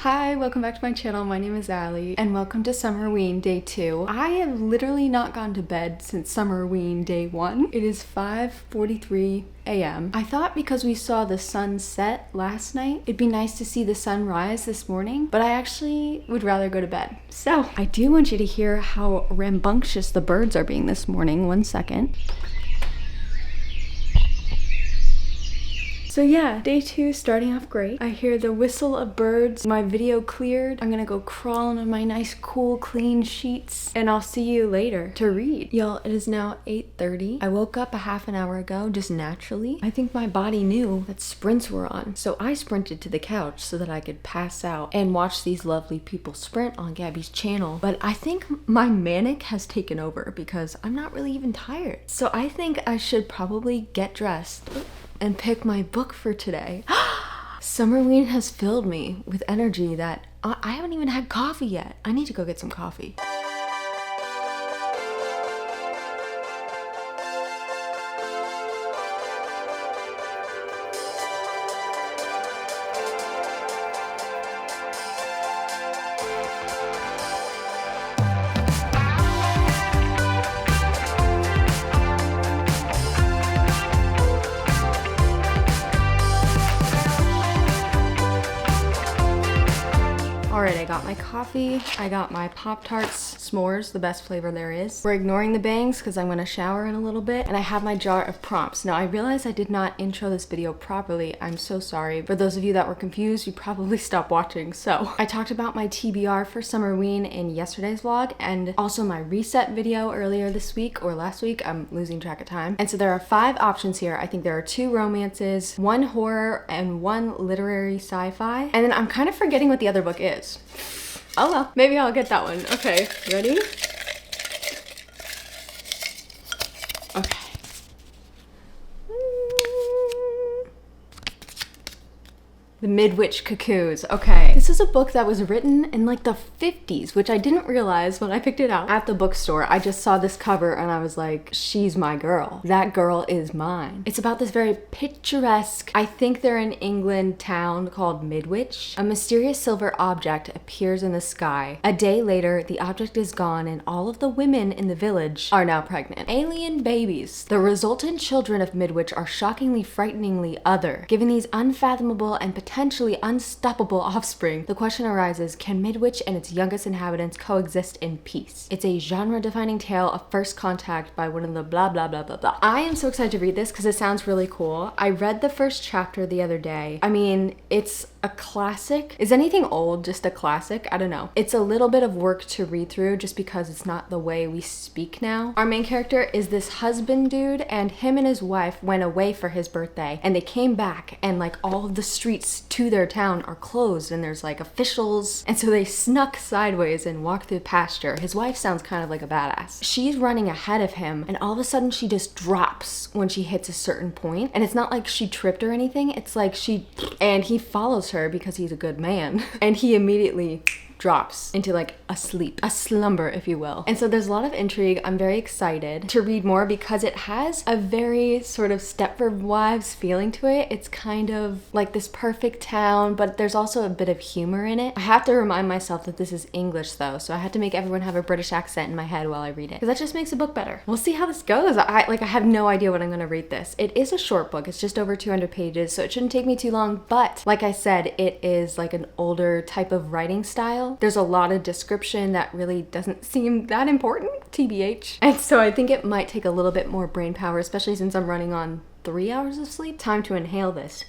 Hi, welcome back to my channel. My name is Allie and welcome to Summerween Day 2. I have literally not gone to bed since Summerween Day 1. It is 5:43 a.m. I thought because we saw the sun set last night, it'd be nice to see the sun rise this morning, but I actually would rather go to bed. So I do want you to hear how rambunctious the birds are being this morning. One second. So yeah, day 2 starting off great. I hear the whistle of birds. My video cleared. I'm gonna go crawl into my nice, cool, clean sheets, and I'll see you later to read. Y'all, it is now 8:30. I woke up a half an hour ago, just naturally. I think my body knew that sprints were on, so I sprinted to the couch so that I could pass out and watch these lovely people sprint on Gabby's channel. But I think my manic has taken over because I'm not really even tired. So I think I should probably get dressed and pick my book for today. Summerween has filled me with energy that I haven't even had coffee yet. I need to go get some coffee. Alright, I got my coffee, I got my Pop-Tarts s'mores, the best flavor there is. We're ignoring the bangs because I'm gonna shower in a little bit, and I have my jar of prompts. Now I realize I did not intro this video properly. I'm so sorry. For those of you that were confused, you probably stopped watching. So I talked about my TBR for Summerween in yesterday's vlog, and also my reset video earlier this week or last week. I'm losing track of time. And so there are 5 options here. I think there are 2 romances, 1 horror, and 1 literary sci-fi. And then I'm kind of forgetting what the other book is. Oh well, maybe I'll get that one. Okay, ready? Okay. The Midwich Cuckoos. Okay. This is a book that was written in like the 50s, which I didn't realize when I picked it out at the bookstore. I just saw this cover and I was like, she's my girl. That girl is mine. It's about this very picturesque, I think they're in England, town called Midwich. A mysterious silver object appears in the sky. A day later, the object is gone and all of the women in the village are now pregnant. Alien babies. The resultant children of Midwich are shockingly, frighteningly other. Given these unfathomable and potentially unstoppable offspring, the question arises, can Midwich and its youngest inhabitants coexist in peace? It's a genre-defining tale of first contact by one of the blah blah blah blah blah. I am so excited to read this because it sounds really cool. I read the first chapter the other day. I mean, it's a classic. Is anything old just a classic? I don't know. It's a little bit of work to read through just because it's not the way we speak now. Our main character is this husband dude, and him and his wife went away for his birthday, and they came back and like all of the streets to their town are closed and there's like officials, and so they snuck sideways and walked through the pasture. His wife sounds kind of like a badass. She's running ahead of him and all of a sudden she just drops when she hits a certain point, and it's not like she tripped or anything. It's like and he follows her because he's a good man and he immediately drops into like a slumber, if you will. And so there's a lot of intrigue. I'm very excited to read more because it has a very sort of Stepford Wives feeling to it. It's kind of like this perfect town, but there's also a bit of humor in it. I have to remind myself that this is English though, so I had to make everyone have a British accent in my head while I read it, because that just makes a book better. We'll see how this goes. I have no idea what I'm gonna read this. It is a short book. It's just over 200 pages, so it shouldn't take me too long, but like I said, it is like an older type of writing style. There's a lot of description that really doesn't seem that important, TBH. And so I think it might take a little bit more brain power, especially since I'm running on 3 hours of sleep. Time to inhale this.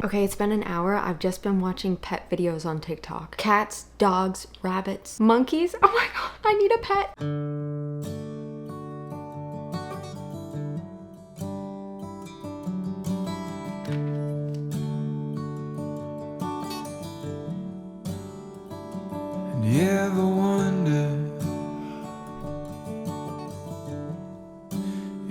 Okay, it's been an hour. I've just been watching pet videos on TikTok. Cats, dogs, rabbits, monkeys. Oh my god, I need a pet. You ever wonder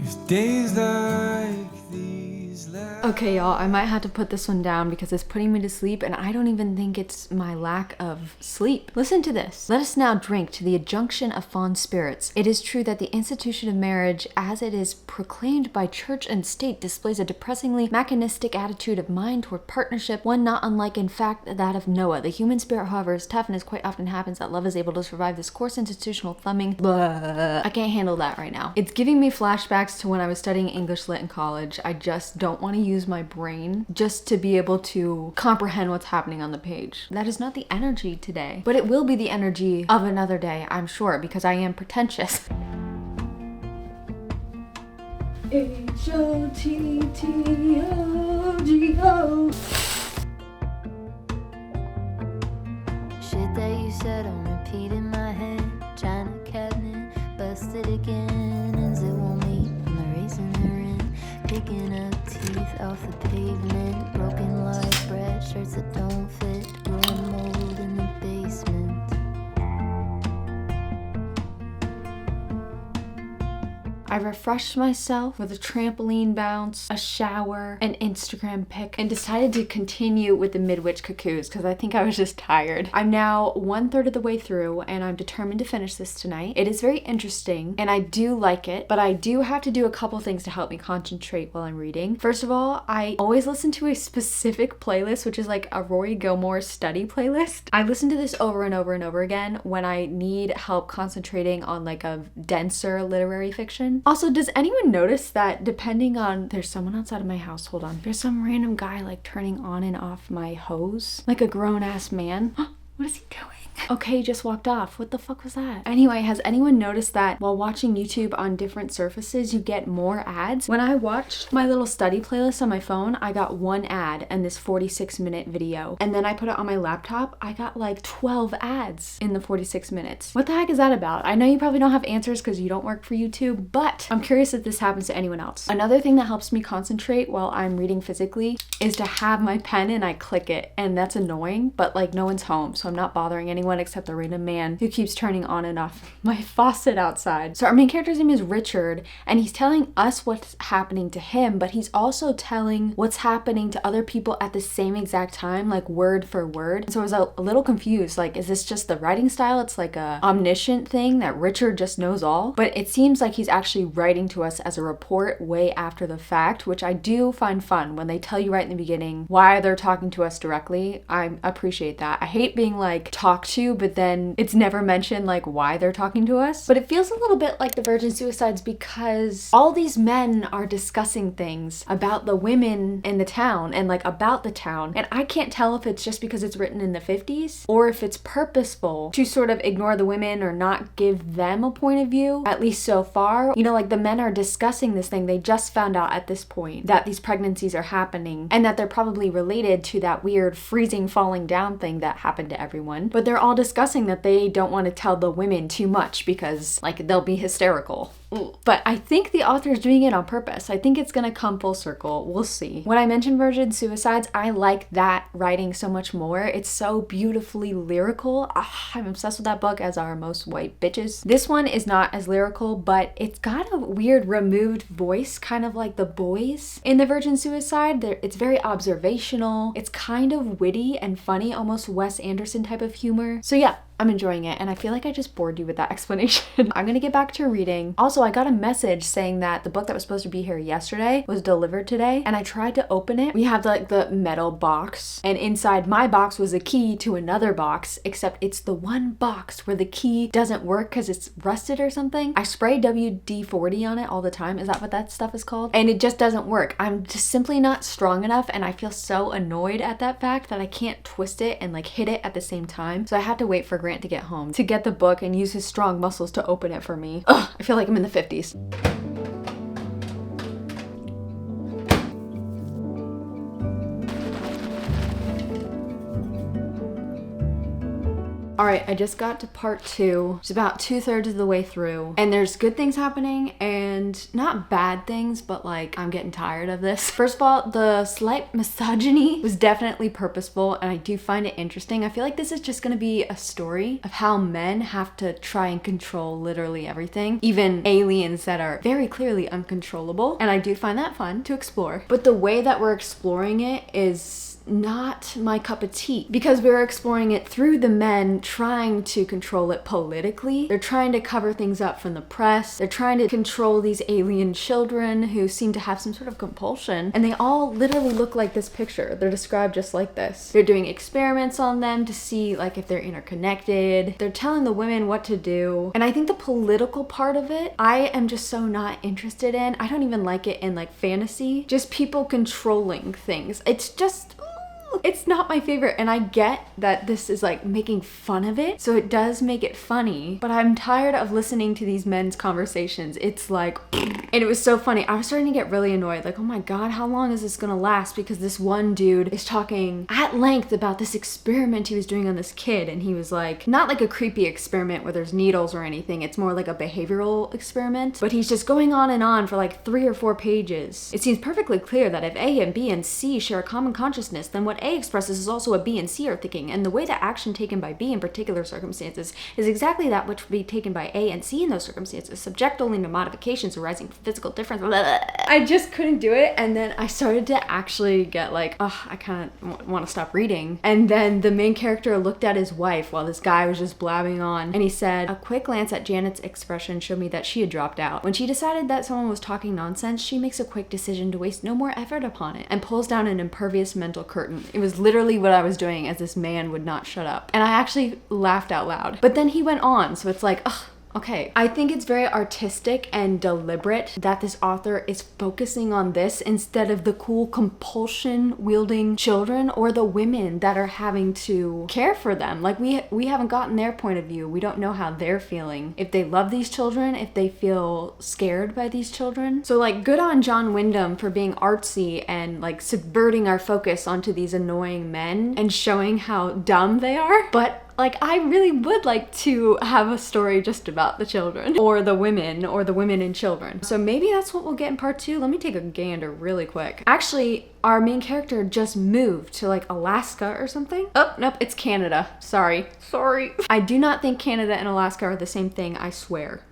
if days like these last? Okay, y'all, I might have to put this one down because it's putting me to sleep, and I don't even think it's my lack of sleep. Listen to this. Let us now drink to the adjunction of fond spirits. It is true that the institution of marriage, as it is proclaimed by church and state, displays a depressingly mechanistic attitude of mind toward partnership, one not unlike in fact that of Noah. The human spirit, however, is tough, and as quite often happens that love is able to survive this coarse institutional thumbing. Blah. I can't handle that right now. It's giving me flashbacks to when I was studying English Lit in college. I just don't want to use my brain just to be able to comprehend what's happening on the page. That is not the energy today, but it will be the energy of another day, I'm sure, because I am pretentious. H-O-T-T-O-G-O. Shit that you said on repeat in my head. China cabinet, busted again. Ends it won't meet, I'm erasing the rent. Picking up teeth off the pavement. Broken life bread, shirts that don't fit. Growing mold in the basement. I refreshed myself with a trampoline bounce, a shower, an Instagram pic, and decided to continue with the Midwich Cuckoos because I think I was just tired. I'm now 1/3 of the way through and I'm determined to finish this tonight. It is very interesting and I do like it, but I do have to do a couple things to help me concentrate while I'm reading. First of all, I always listen to a specific playlist, which is like a Rory Gilmore study playlist. I listen to this over and over and over again when I need help concentrating on like a denser literary fiction. Also, does anyone notice that depending on, there's someone outside of my house, hold on. There's some random guy like turning on and off my hose, like a grown ass man. What is he doing? Okay, he just walked off. What the fuck was that? Anyway, has anyone noticed that while watching YouTube on different surfaces, you get more ads? When I watched my little study playlist on my phone, I got one ad and this 46-minute video. And then I put it on my laptop, I got like 12 ads in the 46 minutes. What the heck is that about? I know you probably don't have answers because you don't work for YouTube, but I'm curious if this happens to anyone else. Another thing that helps me concentrate while I'm reading physically is to have my pen and I click it. And that's annoying, but like no one's home, so I'm not bothering anyone except the random man who keeps turning on and off my faucet outside. So our main character's name is Richard, and he's telling us what's happening to him, but he's also telling what's happening to other people at the same exact time, like word for word. So I was a little confused, like, is this just the writing style? It's like a omniscient thing that Richard just knows all, but it seems like he's actually writing to us as a report way after the fact, which I do find fun when they tell you right in the beginning why they're talking to us directly. I appreciate that. I hate being like talked to, but then it's never mentioned like why they're talking to us. But it feels a little bit like the Virgin Suicides because all these men are discussing things about the women in the town and like about the town. And I can't tell if it's just because it's written in the 50s or if it's purposeful to sort of ignore the women or not give them a point of view, at least so far. You know, like the men are discussing this thing. They just found out at this point that these pregnancies are happening and that they're probably related to that weird freezing falling down thing that happened to everyone. But they're all discussing that they don't want to tell the women too much because like they'll be hysterical. But I think the author's doing it on purpose. I think it's gonna come full circle. We'll see. When I mentioned Virgin Suicides, I like that writing so much more. It's so beautifully lyrical. I'm obsessed with that book, as are most white bitches. This one is not as lyrical, but it's got a weird removed voice, kind of like the boys in the Virgin Suicide. It's very observational. It's kind of witty and funny, almost Wes Anderson type of humor. So yeah, I'm enjoying it, and I feel like I just bored you with that explanation. I'm gonna get back to reading. Also, I got a message saying that the book that was supposed to be here yesterday was delivered today, and I tried to open it. We have like the metal box, and inside my box was a key to another box, except it's the one box where the key doesn't work because it's rusted or something. I spray WD-40 on it all the time. Is that what that stuff is called? And it just doesn't work. I'm just simply not strong enough, and I feel so annoyed at that fact that I can't twist it and like hit it at the same time. So I had to wait for Grant to get home to get the book and use his strong muscles to open it for me. Ugh, I feel like I'm in the 50s. All right, I just got to part 2. It's about 2/3 of the way through, and there's good things happening and not bad things, but like I'm getting tired of this. First of all, the slight misogyny was definitely purposeful, and I do find it interesting. I feel like this is just gonna be a story of how men have to try and control literally everything, even aliens that are very clearly uncontrollable, and I do find that fun to explore. But the way that we're exploring it is not my cup of tea, because we're exploring it through the men trying to control it politically. They're trying to cover things up from the press. They're trying to control these alien children who seem to have some sort of compulsion, and they all literally look like this picture. They're described just like this. They're doing experiments on them to see like if they're interconnected. They're telling the women what to do, and I think the political part of it I am just so not interested in. I don't even like it in like fantasy, just people controlling things. It's just, it's not my favorite, and I get that this is like making fun of it, so it does make it funny, but I'm tired of listening to these men's conversations. It's like, and it was so funny. I was starting to get really annoyed, like, oh my god, how long is this gonna last? Because this one dude is talking at length about this experiment he was doing on this kid, and he was like, not like a creepy experiment where there's needles or anything, it's more like a behavioral experiment, but he's just going on for like 3 or 4 pages. It seems perfectly clear that if A and B and C share a common consciousness, then what A expresses is also what B and C are thinking, and the way that action taken by B in particular circumstances is exactly that which would be taken by A and C in those circumstances, subject only to modifications arising from physical difference. Blah, blah, blah. I just couldn't do it, and then I started to actually get like, oh, I kind of want to stop reading. And then the main character looked at his wife while this guy was just blabbing on, and he said, a quick glance at Janet's expression showed me that she had dropped out. When she decided that someone was talking nonsense, she makes a quick decision to waste no more effort upon it and pulls down an impervious mental curtain. It was literally what I was doing as this man would not shut up. And I actually laughed out loud. But then he went on, so it's like, ugh. Okay, I think it's very artistic and deliberate that this author is focusing on this instead of the cool compulsion-wielding children or the women that are having to care for them. Like, we haven't gotten their point of view. We don't know how they're feeling. If they love these children, if they feel scared by these children. So, like, good on John Wyndham for being artsy and, like, subverting our focus onto these annoying men and showing how dumb they are. But like, I really would like to have a story just about the children or the women and children. So maybe that's what we'll get in part 2. Let me take a gander really quick. Actually, our main character just moved to like Alaska or something. Oh, nope, it's Canada. Sorry. I do not think Canada and Alaska are the same thing, I swear.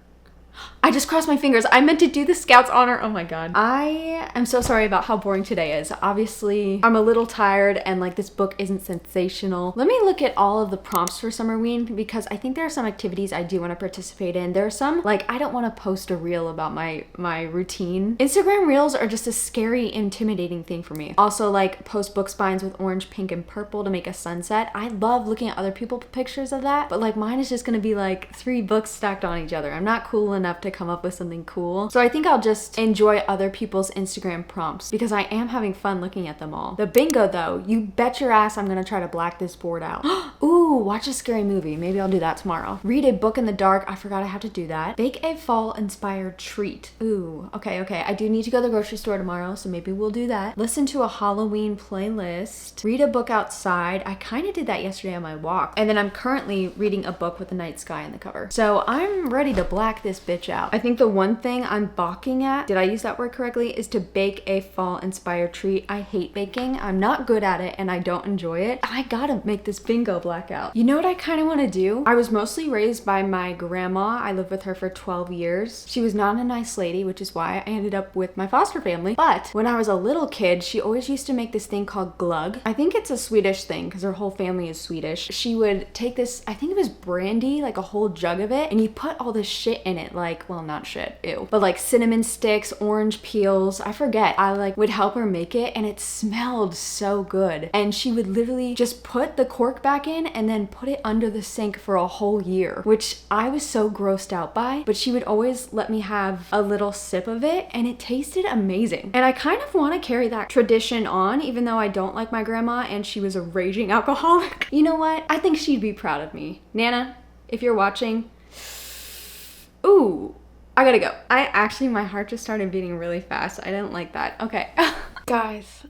I just crossed my fingers. I meant to do the Scouts honor. Oh my god. I am so sorry about how boring today is. Obviously, I'm a little tired and like this book isn't sensational. Let me look at all of the prompts for Summerween because I think there are some activities I do want to participate in. There are some, like, I don't want to post a reel about my routine. Instagram reels are just a scary, intimidating thing for me. Also, like, post book spines with orange, pink, and purple to make a sunset. I love looking at other people's pictures of that, but like mine is just gonna be like 3 books stacked on each other. I'm not cool enough to come up with something cool. So I think I'll just enjoy other people's Instagram prompts because I am having fun looking at them all. The bingo though, you bet your ass I'm gonna try to black this board out. Ooh, watch a scary movie. Maybe I'll do that tomorrow. Read a book in the dark. I forgot I have to do that. Bake a fall inspired treat. Ooh, okay. I do need to go to the grocery store tomorrow, so maybe we'll do that. Listen to a Halloween playlist. Read a book outside. I kind of did that yesterday on my walk. And then I'm currently reading a book with a night sky in the cover. So I'm ready to black this bitch out. I think the one thing I'm balking at, did I use that word correctly, is to bake a fall inspired treat. I hate baking. I'm not good at it and I don't enjoy it. I gotta make this bingo blackout. You know what I kind of want to do? I was mostly raised by my grandma. I lived with her for 12 years. She was not a nice lady, which is why I ended up with my foster family. But when I was a little kid, she always used to make this thing called glug. I think it's a Swedish thing because her whole family is Swedish. She would take this, I think it was brandy, like a whole jug of it, and you put all this shit in it, like, well, not shit, ew, but like cinnamon sticks, orange peels, I forget. I like would help her make it and it smelled so good. And she would literally just put the cork back in and then put it under the sink for a whole year, which I was so grossed out by, but she would always let me have a little sip of it and it tasted amazing. And I kind of want to carry that tradition on, even though I don't like my grandma and she was a raging alcoholic. You know what? I think she'd be proud of me. Nana, if you're watching, ooh, I gotta go. My heart just started beating really fast. I didn't like that. Okay. Guys,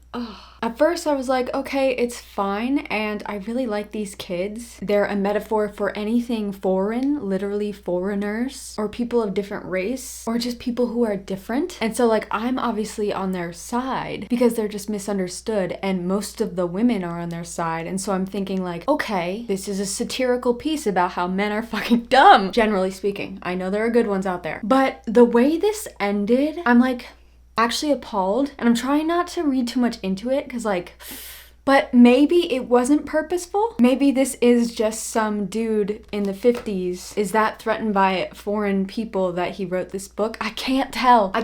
at first I was like, okay, it's fine, and I really like these kids. They're a metaphor for anything foreign, literally foreigners, or people of different race, or just people who are different. And so like, I'm obviously on their side because they're just misunderstood, and most of the women are on their side. And so I'm thinking like, okay, this is a satirical piece about how men are fucking dumb, generally speaking. I know there are good ones out there. But the way this ended, I'm like, actually appalled, and I'm trying not to read too much into it because like, but maybe it wasn't purposeful. Maybe this is just some dude in the 50s is that threatened by foreign people that he wrote this book. I can't tell. I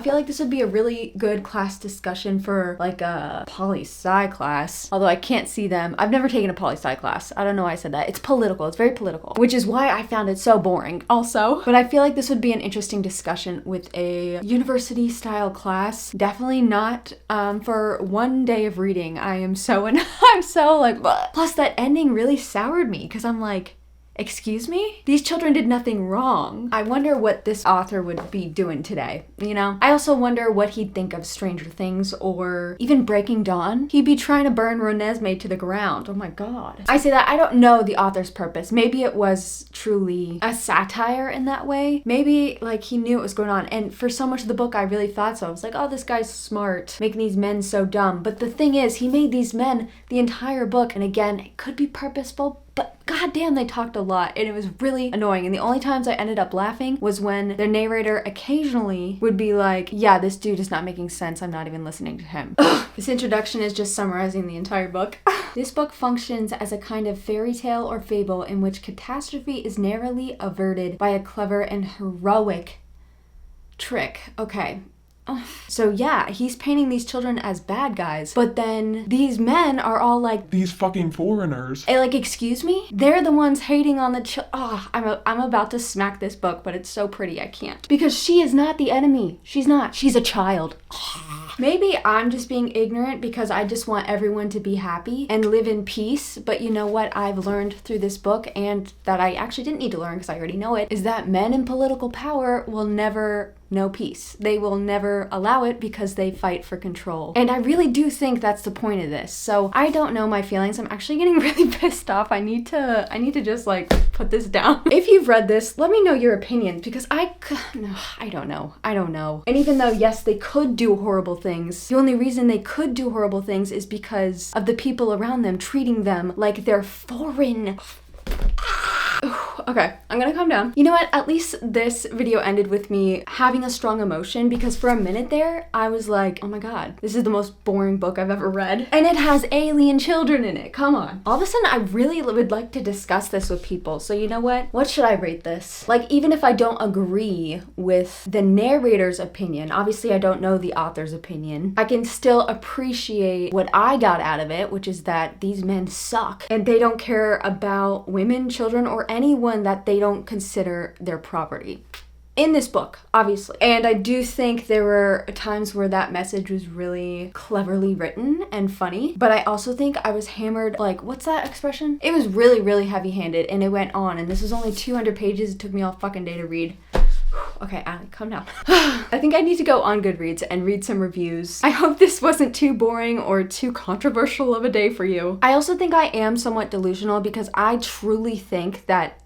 feel like this would be a really good class discussion for like a poli-sci class, although I can't see them. I've never taken a poli-sci class. I don't know why I said that. It's political. It's very political, which is why I found it so boring also. But I feel like this would be an interesting discussion with a university style class. Definitely not for one day of reading. I'm so like, bleh. Plus that ending really soured me because I'm like, excuse me? These children did nothing wrong. I wonder what this author would be doing today, you know? I also wonder what he'd think of Stranger Things or even Breaking Dawn. He'd be trying to burn Renesmee to the ground. Oh my god. I say that, I don't know the author's purpose. Maybe it was truly a satire in that way. Maybe like he knew what was going on, and for so much of the book I really thought so. I was like, oh, this guy's smart, making these men so dumb. But the thing is, he made these men the entire book, and again, it could be purposeful, but goddamn, they talked a lot, and it was really annoying. And the only times I ended up laughing was when the narrator occasionally would be like, yeah, this dude is not making sense. I'm not even listening to him. This introduction is just summarizing the entire book. This book functions as a kind of fairy tale or fable in which catastrophe is narrowly averted by a clever and heroic trick. Okay. So yeah, he's painting these children as bad guys, but then these men are all like, these fucking foreigners. Hey, like, excuse me? They're the ones hating on the I'm about to smack this book, but it's so pretty I can't. Because she is not the enemy. She's not. She's a child. Maybe I'm just being ignorant because I just want everyone to be happy and live in peace. But you know what I've learned through this book, and that I actually didn't need to learn because I already know it, is that men in political power will never know peace. They will never allow it because they fight for control. And I really do think that's the point of this. So I don't know my feelings. I'm actually getting really pissed off. I need to just like put this down. If you've read this, let me know your opinions because I don't know. And even though yes, they could do horrible things, the only reason they could do horrible things is because of the people around them treating them like they're foreign. Okay, I'm gonna calm down. You know what? At least this video ended with me having a strong emotion because for a minute there, I was like, oh my god, this is the most boring book I've ever read. And it has alien children in it. Come on. All of a sudden, I really would like to discuss this with people. So you know what? What should I rate this? Like, even if I don't agree with the narrator's opinion, obviously I don't know the author's opinion, I can still appreciate what I got out of it, which is that these men suck and they don't care about women, children, or anyone that they don't consider their property. In this book, obviously. And I do think there were times where that message was really cleverly written and funny, but I also think I was hammered, like, what's that expression? It was really, really heavy-handed, and it went on, and this was only 200 pages. It took me all fucking day to read. Okay, Allie, calm down. I think I need to go on Goodreads and read some reviews. I hope this wasn't too boring or too controversial of a day for you. I also think I am somewhat delusional because I truly think that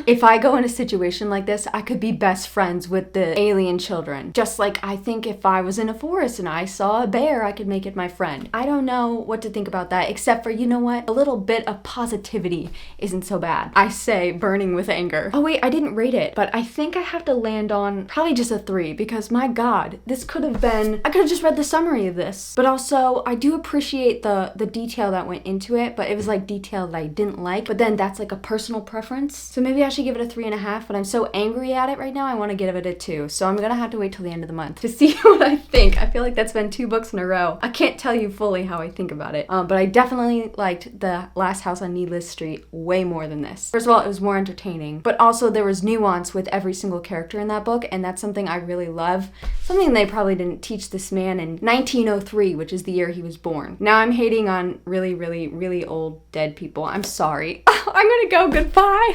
if I go in a situation like this, I could be best friends with the alien children. Just like I think if I was in a forest and I saw a bear, I could make it my friend. I don't know what to think about that, except for, you know what? A little bit of positivity isn't so bad. I say burning with anger. Oh wait, I didn't rate it, but I think I have to land on probably just a 3 because my god, this could have been, I could have just read the summary of this. But also, I do appreciate the detail that went into it, but it was like detail that I didn't like, but then that's like a personal preference. So maybe I should give it a 3.5, but I'm so angry at it right now, I want to give it a 2. So I'm gonna have to wait till the end of the month to see what I think. I feel like that's been 2 books in a row. I can't tell you fully how I think about it, but I definitely liked The Last House on Needless Street way more than this. First of all, it was more entertaining, but also there was nuance with every single character in that book, and that's something I really love. Something they probably didn't teach this man in 1903, which is the year he was born. Now I'm hating on really, really, really old dead people. I'm sorry. I'm gonna go. Goodbye.